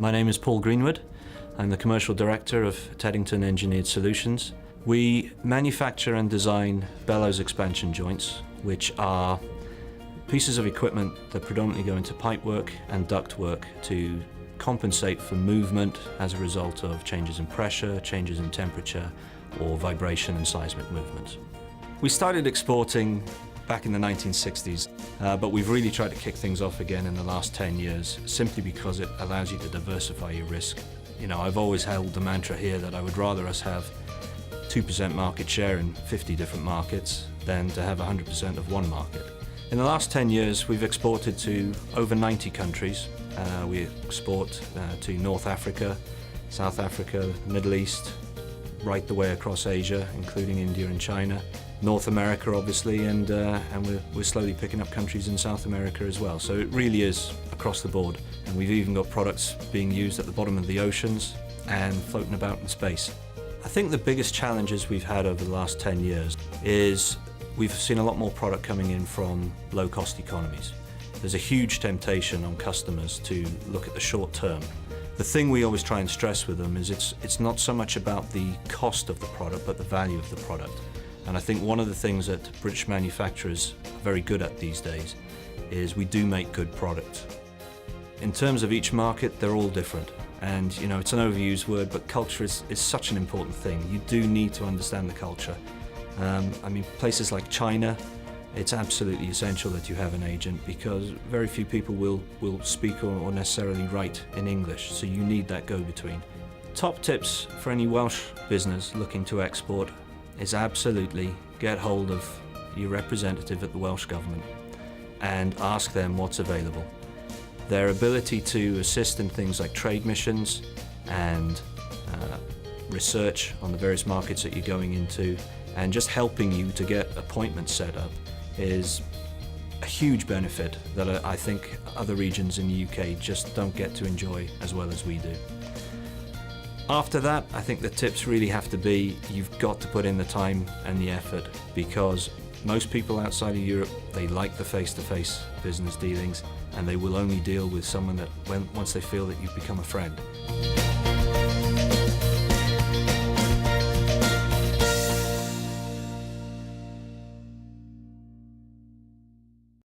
My name is Paul Greenwood. I'm the Commercial Director of Teddington Engineered Solutions. We manufacture and design bellows expansion joints, which are pieces of equipment that predominantly go into pipework and ductwork to compensate for movement as a result of changes in pressure, changes in temperature, or vibration and seismic movements. We started exporting back in the 1960s, but we've really tried to kick things off again in the last 10 years, simply because it allows you to diversify your risk. You know, I've always held the mantra here that I would rather us have 2% market share in 50 different markets than to have 100% of one market. In the last 10 years, we've exported to over 90 countries. We export to North Africa, South Africa, Middle East, right the way across Asia, including India and China, North America obviously, and we're slowly picking up countries in South America as well. So it really is across the board. And we've even got products being used at the bottom of the oceans and floating about in space. I think the biggest challenges we've had over the last 10 years is we've seen a lot more product coming in from low-cost economies. There's a huge temptation on customers to look at the short term. The thing we always try and stress with them is it's not so much about the cost of the product, but the value of the product. And I think one of the things that British manufacturers are very good at these days is we do make good products. In terms of each market, they're all different. And you know, it's an overused word, but culture is such an important thing. You do need to understand the culture. I mean, places like China, it's absolutely essential that you have an agent because very few people will speak or necessarily write in English, so you need that go-between. Top tips for any Welsh business looking to export is absolutely get hold of your representative at the Welsh Government and ask them what's available. Their ability to assist in things like trade missions and research on the various markets that you're going into and just helping you to get appointments set up is a huge benefit that I think other regions in the UK just don't get to enjoy as well as we do. After that, I think the tips really have to be you've got to put in the time and the effort, because most people outside of Europe, they like the face-to-face business dealings and they will only deal with someone that once they feel that you've become a friend.